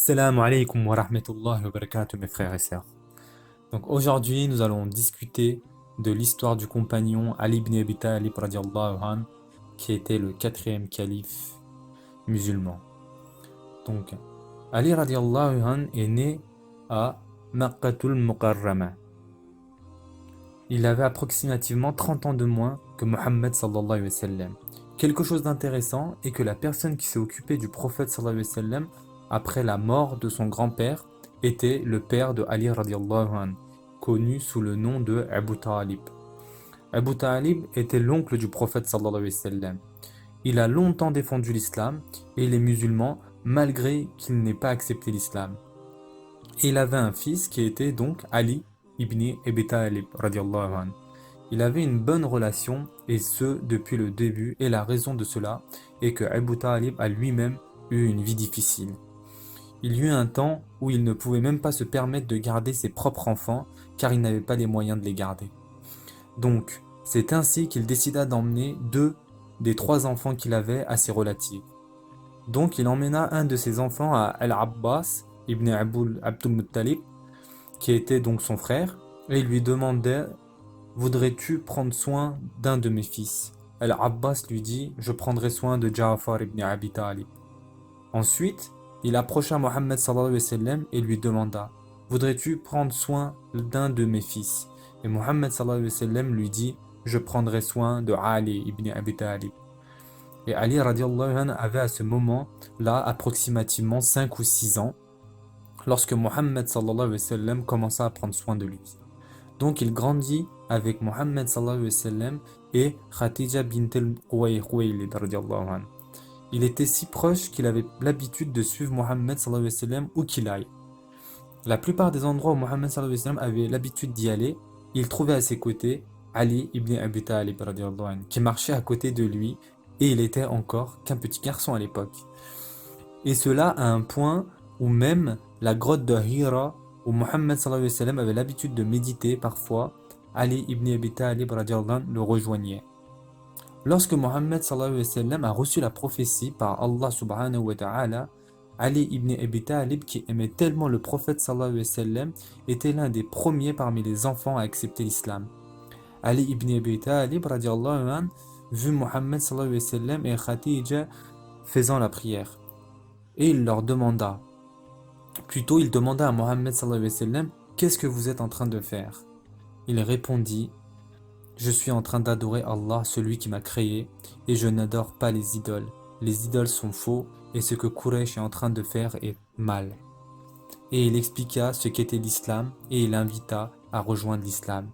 Assalamu alaikum wa rahmatullahi wa barakatuh mes frères et sœurs. Donc aujourd'hui nous allons discuter de l'histoire du compagnon Ali ibn Abi Talib radiallahu anh, qui était le quatrième calife musulman. Donc Ali radiallahu anh est né à Makkahul Mukarrama. Il avait approximativement 30 ans de moins que Mohammed sallallahu alayhi wa sallam. Quelque chose d'intéressant est que la personne qui s'est occupée du prophète sallallahu alayhi wa sallam après la mort de son grand-père était le père de Ali radiallahu anh, connu sous le nom de Abu Talib. Abu Talib était l'oncle du prophète sallallahu alayhi wa sallam. Il a longtemps défendu l'islam et les musulmans malgré qu'il n'ait pas accepté l'islam. Et il avait un fils qui était donc Ali ibn Abi Talib radiallahu anh. Il avait une bonne relation et ce depuis le début et la raison de cela est que Abu Talib a lui-même eu une vie difficile. Il y eut un temps où il ne pouvait même pas se permettre de garder ses propres enfants car il n'avait pas les moyens de les garder. Donc, c'est ainsi qu'il décida d'emmener deux des trois enfants qu'il avait à ses relatives. Donc, il emmena un de ses enfants à Al-Abbas ibn Abdul Muttalib, qui était donc son frère, et il lui demandait: voudrais-tu prendre soin d'un de mes fils? Al-Abbas lui dit: je prendrai soin de Ja'far ibn Abi Talib. Ensuite, il approcha Mohammed sallallahu alayhi wa sallam et lui demanda: voudrais-tu prendre soin d'un de mes fils? Et Mohammed sallallahu alayhi wa sallam lui dit: je prendrai soin de Ali ibn Abi Talib. Et Ali radiallahu anhu avait à ce moment-là approximativement 5 ou 6 ans lorsque Mohammed sallallahu alayhi wa sallam commença à prendre soin de lui. Donc il grandit avec Mohammed sallallahu alayhi wa sallam et Khadija bint al-Khuwaylid radiallahu anhu. Il était si proche qu'il avait l'habitude de suivre Mohammed sallallahu alayhi wa sallam où qu'il aille. La plupart des endroits où Mohammed sallallahu alayhi wa sallam avait l'habitude d'y aller, il trouvait à ses côtés Ali ibn Abi Talib radiallahu anhu, qui marchait à côté de lui et il était encore qu'un petit garçon à l'époque. Et cela à un point où même la grotte de Hira, où Mohammed sallallahu alayhi wa sallam avait l'habitude de méditer parfois, Ali ibn Abi Talib radiallahu anhu le rejoignait. Lorsque Mohammed sallallahu alayhi wa sallam a reçu la prophétie par Allah subhanahu wa ta'ala, Ali ibn Abi Talib, qui aimait tellement le prophète sallallahu alayhi wa sallam, était l'un des premiers parmi les enfants à accepter l'islam. Ali ibn Abi Talib radiallahu anhu vit Mohammed sallallahu alayhi wa sallam et Khadija faisant la prière. Et il leur demanda, plutôt il demanda à Mohammed sallallahu alayhi wa sallam: qu'est-ce que vous êtes en train de faire? Il répondit: je suis en train d'adorer Allah, celui qui m'a créé, et je n'adore pas les idoles. Les idoles sont faux, et ce que Quraysh est en train de faire est mal. Et il expliqua ce qu'était l'islam, et il invita à rejoindre l'islam.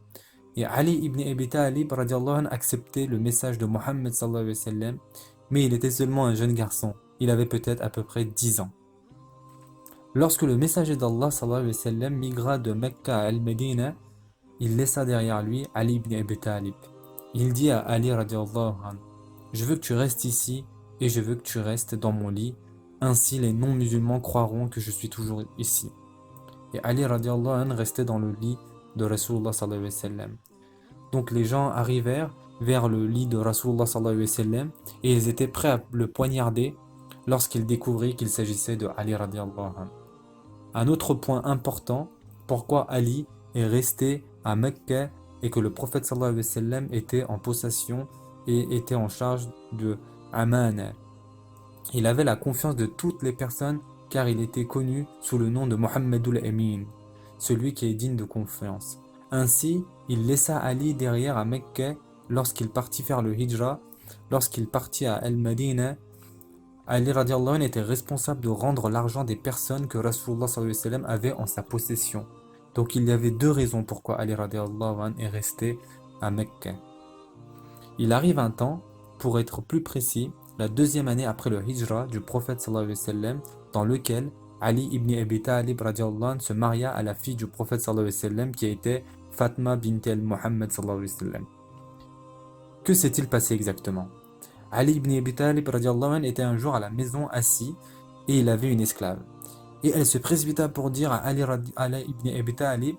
Et Ali ibn Abi Talib radiallahu anhu acceptait le message de Mohammed sallallahu alayhi wa sallam, mais il était seulement un jeune garçon. Il avait peut-être à peu près 10 ans. Lorsque le messager d'Allah sallallahu alayhi wa sallam migra de Mecca à Al-Medina, il laissa derrière lui Ali ibn Abi Talib. Il dit à Ali radiallahu anhu: je veux que tu restes ici et je veux que tu restes dans mon lit, ainsi les non-musulmans croiront que je suis toujours ici. Et Ali radiallahu anhu restait dans le lit de Rasulullah sallallahu alayhi wa sallam. Donc les gens arrivèrent vers le lit de Rasulullah sallallahu alayhi wa sallam et ils étaient prêts à le poignarder lorsqu'ils découvrirent qu'il s'agissait de Ali radiallahu anhu. Un autre point important, pourquoi Ali est resté à Mecca et que le prophète sallallahu alayhi wa sallam était en possession et était en charge de Amana. Il avait la confiance de toutes les personnes car il était connu sous le nom de Muhammadul Amin, celui qui est digne de confiance. Ainsi, il laissa Ali derrière à Mecca lorsqu'il partit faire le hijra, lorsqu'il partit à Al-Madina. Ali radiallahu anhu était responsable de rendre l'argent des personnes que Rasulullah sallallahu alayhi wa sallam avait en sa possession. Donc il y avait deux raisons pourquoi Ali radiallahu anhu est resté à Mecca. Il arrive un temps, pour être plus précis, la deuxième année après le hijra du prophète sallallahu alayhi wa sallam, dans lequel Ali ibn Abi Talib radiallahu anhu se maria à la fille du prophète sallallahu alayhi wa sallam qui était Fatma bint al-Muhammad sallallahu alayhi wa sallam. Que s'est-il passé exactement? Ali ibn Abi Talib radiallahu anhu était un jour à la maison assis et il avait une esclave. Et elle se précipita pour dire à Ali ibn Abi Talib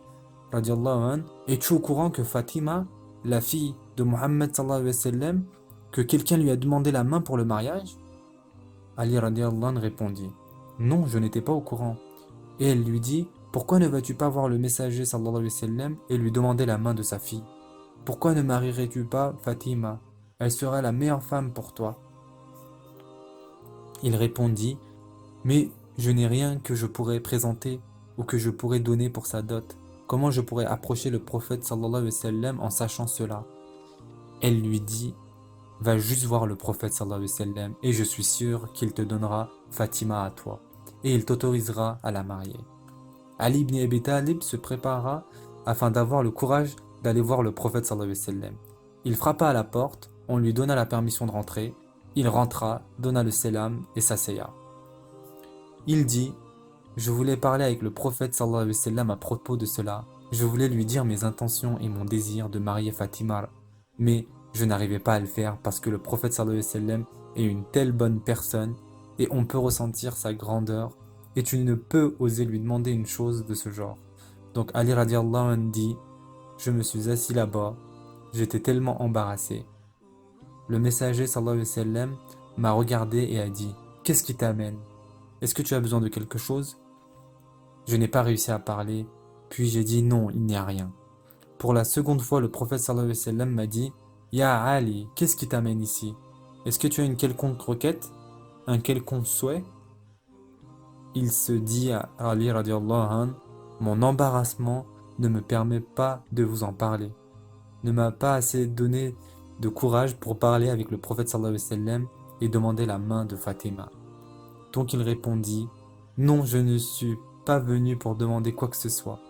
radiallahu anhu: es-tu au courant que Fatima, la fille de Mohammed sallallahu alayhi wa sallam, que quelqu'un lui a demandé la main pour le mariage? Ali radiallahu anhu répondit: Non, je n'étais pas au courant. Et elle lui dit, pourquoi ne vas-tu pas voir le messager sallallahu alayhi wa sallam et lui demander la main de sa fille? Pourquoi ne marierais-tu pas Fatima? Elle sera la meilleure femme pour toi. Il répondit, mais je n'ai rien que je pourrais présenter ou que je pourrais donner pour sa dot. Comment je pourrais approcher le prophète sallallahu alayhi wa sallam en sachant cela? Elle lui dit, va juste voir le prophète sallallahu alayhi wa sallam et je suis sûr qu'il te donnera Fatima à toi et il t'autorisera à la marier. Ali ibn Abi Talib se prépara afin d'avoir le courage d'aller voir le prophète sallallahu alayhi wa sallam. Il frappa à la porte, on lui donna la permission de rentrer, il rentra, donna le selam et s'asseya. Il dit, je voulais parler avec le prophète sallallahu alayhi wa sallam à propos de cela. Je voulais lui dire mes intentions et mon désir de marier Fatima, mais je n'arrivais pas à le faire parce que le prophète sallallahu alayhi wa sallam est une telle bonne personne et on peut ressentir sa grandeur et tu ne peux oser lui demander une chose de ce genre. Donc Ali radiallahu anhu dit, je me suis assis là-bas, j'étais tellement embarrassé. Le messager sallallahu alayhi wa sallam m'a regardé et a dit, qu'est-ce qui t'amène? Est-ce que tu as besoin de quelque chose? Je n'ai pas réussi à parler, puis j'ai dit non, il n'y a rien. Pour la seconde fois, le prophète sallallahu alayhi wa sallam m'a dit, Ya Ali, qu'est-ce qui t'amène ici? Est-ce que tu as une quelconque requête? Un quelconque souhait? Il se dit à Ali radiallahu anhu, mon embarrassement ne me permet pas de vous en parler, ne m'a pas assez donné de courage pour parler avec le prophète sallallahu alayhi wa sallam et demander la main de Fatima. Donc il répondit, non, je ne suis pas venu pour demander quoi que ce soit.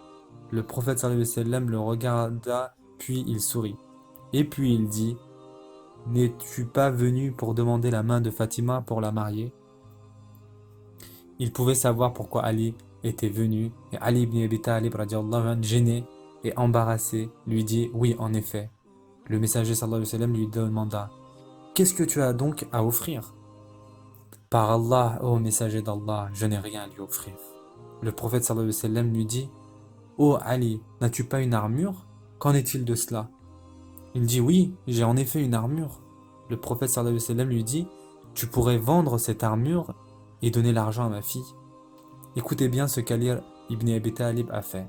Le prophète sallallahu alayhi wa sallam le regarda, puis il sourit. Et puis il dit, n'es-tu pas venu pour demander la main de Fatima pour la marier? Il pouvait savoir pourquoi Ali était venu, et Ali ibn Abi Talib, radiallahu anhu, gêné et embarrassé, lui dit, oui, en effet. Le messager sallallahu alayhi wa sallam lui demanda, qu'est-ce que tu as donc à offrir? Par Allah, ô messager d'Allah, je n'ai rien à lui offrir. Le prophète sallallahu alayhi wa sallam lui dit, ô Ali, n'as-tu pas une armure? Qu'en est-il de cela? Il dit, oui, j'ai en effet une armure. Le prophète sallallahu alayhi wa sallam lui dit, tu pourrais vendre cette armure et donner l'argent à ma fille. Écoutez bien ce qu'Ali ibn Abi Talib a fait.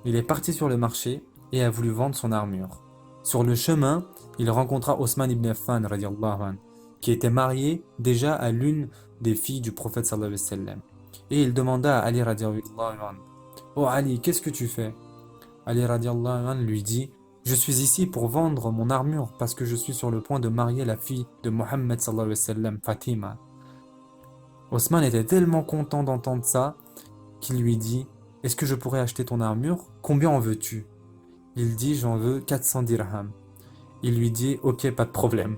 Il est parti sur le marché et a voulu vendre son armure. Sur le chemin, il rencontra Osman ibn Affan, radiallahu anhu, qui était marié déjà à l'une des filles du prophète sallallahu alayhi wa sallam. Et il demanda à Ali radiallahu anhu, oh Ali, qu'est-ce que tu fais? Ali radiallahu anhu lui dit, je suis ici pour vendre mon armure parce que je suis sur le point de marier la fille de Mohammed sallallahu alayhi wa sallam, Fatima. Osman était tellement content d'entendre ça qu'il lui dit, est-ce que je pourrais acheter ton armure? Combien en veux-tu? Il dit, j'en veux 400 dirhams. Il lui dit, ok, pas de problème.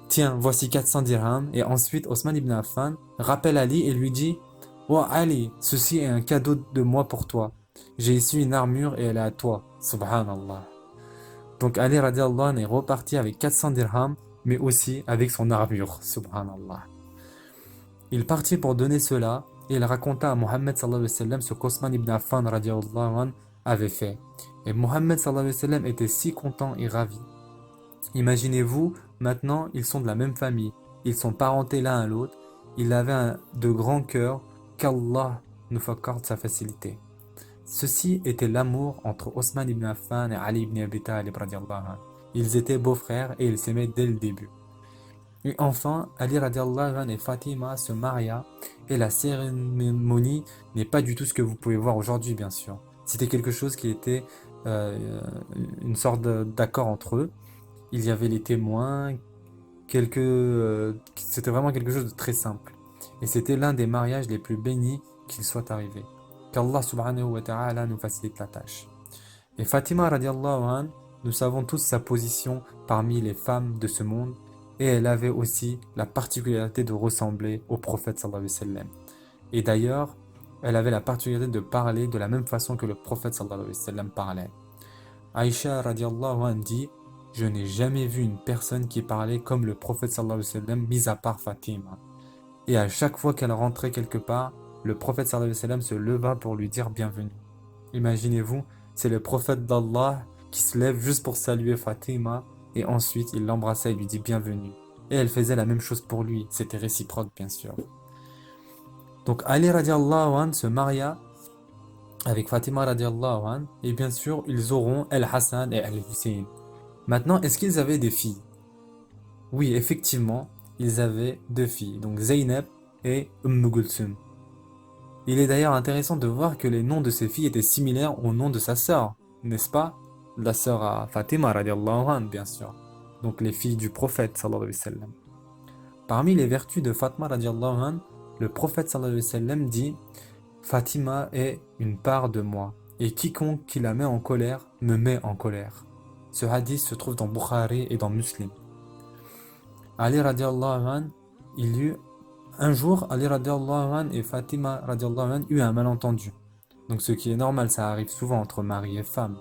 Tiens, voici 400 dirhams. Et ensuite, Osman ibn Affan rappelle Ali et lui dit, oh Ali, ceci est un cadeau de moi pour toi. J'ai ici une armure et elle est à toi. Subhanallah. Donc Ali radiallahu anhu est reparti avec 400 dirhams, mais aussi avec son armure. Subhanallah. Il partit pour donner cela et il raconta à Mohammed sallallahu alayhi wa sallam ce qu'Osman ibn Affan radiallahu anhu avait fait. Et Mohammed sallallahu alayhi wa sallam était si content et ravi. Imaginez-vous, maintenant ils sont de la même famille, ils sont parentés l'un à l'autre, il avait de grands cœurs, qu'Allah nous accorde sa facilité. Ceci était l'amour entre Osman ibn Affan et Ali ibn Abi Talib radiallahu anhu. Ils étaient beaux-frères et ils s'aimaient dès le début. Et enfin, Ali radiallahu anhu et Fatima se maria et la cérémonie n'est pas du tout ce que vous pouvez voir aujourd'hui bien sûr. C'était quelque chose qui était une sorte d'accord entre eux. Il y avait les témoins, c'était vraiment quelque chose de très simple. Et c'était l'un des mariages les plus bénis qu'il soit arrivé. Qu'Allah subhanahu wa ta'ala nous facilite la tâche. Et Fatima radiallahu anha, nous savons tous sa position parmi les femmes de ce monde et elle avait aussi la particularité de ressembler au prophète sallallahu alayhi wa sallam. Et d'ailleurs, elle avait la particularité de parler de la même façon que le prophète sallallahu alayhi wa sallam parlait. Aïcha radiallahu anha dit, je n'ai jamais vu une personne qui parlait comme le prophète sallallahu alayhi wa sallam, mis à part Fatima. Et à chaque fois qu'elle rentrait quelque part, le prophète sallallahu alayhi wa sallam se leva pour lui dire bienvenue. Imaginez-vous, c'est le prophète d'Allah qui se lève juste pour saluer Fatima et ensuite il l'embrassait et lui dit bienvenue. Et elle faisait la même chose pour lui, c'était réciproque bien sûr. Donc Ali radiallahu anh se maria avec Fatima radiallahu anh, et bien sûr, ils auront El Hassan et El Hussein. Maintenant, est-ce qu'ils avaient des filles? Oui, effectivement, ils avaient deux filles, donc Zeynep et Kulthum. Il est d'ailleurs intéressant de voir que les noms de ces filles étaient similaires au nom de sa sœur, n'est-ce pas? La sœur à Fatima radiallahu anh, bien sûr. Donc les filles du prophète sallallahu alayhi wa sallam. Parmi les vertus de Fatima radiallahu anh, le prophète sallallahu alayhi wa sallam dit: Fatima est une part de moi, et quiconque qui la met en colère me met en colère. Ce hadith se trouve dans Bukhari et dans Muslim. Ali radiallahu anh, il y eut un jour, Ali radiallahu anh et Fatima radiallahu anh eut un malentendu. Donc ce qui est normal, ça arrive souvent entre mari et femme.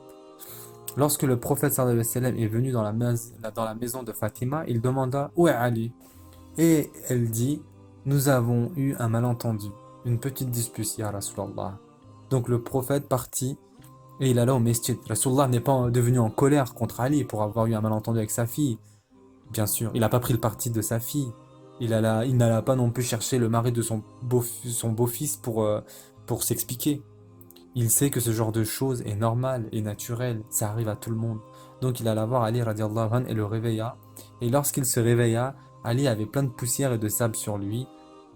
Lorsque le prophète sallallahu alayhi wa sallam est venu dans la maison de Fatima, il demanda: où est Ali? Et elle dit: nous avons eu un malentendu, une petite dispute, ya Rasulallah. Donc le prophète partit et il alla au mesjid. Rasulallah n'est pas devenu en colère contre Ali pour avoir eu un malentendu avec sa fille. Bien sûr, il n'a pas pris le parti de sa fille. Il n'alla pas non plus chercher le mari de son beau-fils pour s'expliquer. Il sait que ce genre de choses est normal et naturel, ça arrive à tout le monde. Donc il alla voir Ali radiallahu anh et le réveilla. Et lorsqu'il se réveilla, Ali avait plein de poussière et de sable sur lui.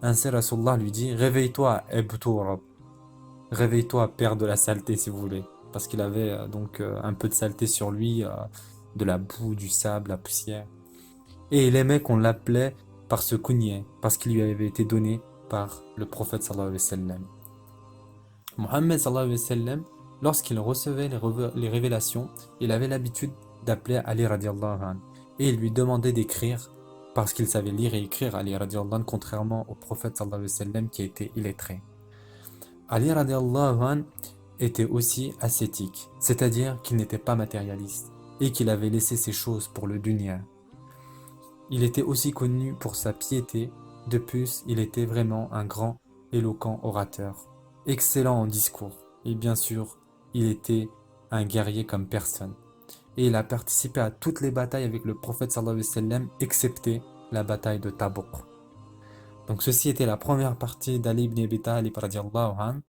Ainsi Rasulullah lui dit: réveille-toi, Ebtourab. Réveille-toi, père de la saleté, si vous voulez. Parce qu'il avait un peu de saleté sur lui, de la boue, du sable, la poussière. Et il aimait qu'on l'appelait par ce kunyah, parce qu'il lui avait été donné par le prophète sallallahu alayhi wa sallam. Mohammed sallallahu alayhi wa sallam, lorsqu'il recevait les révélations, il avait l'habitude d'appeler Ali radiallahu anh, et il lui demandait d'écrire, parce qu'il savait lire et écrire, Ali radiallahu anh, contrairement au prophète sallallahu alayhi wa sallam qui était illettré. Ali radiallahu anh était aussi ascétique, c'est-à-dire qu'il n'était pas matérialiste, et qu'il avait laissé ses choses pour le dunya. Il était aussi connu pour sa piété. De plus, il était vraiment un grand, éloquent orateur, excellent en discours. Et bien sûr, il était un guerrier comme personne. Et il a participé à toutes les batailles avec le prophète sallallahu alayhi wa sallam, excepté la bataille de Tabouk. Donc ceci était la première partie d'Ali ibn Abi Talib radiallahu anhu.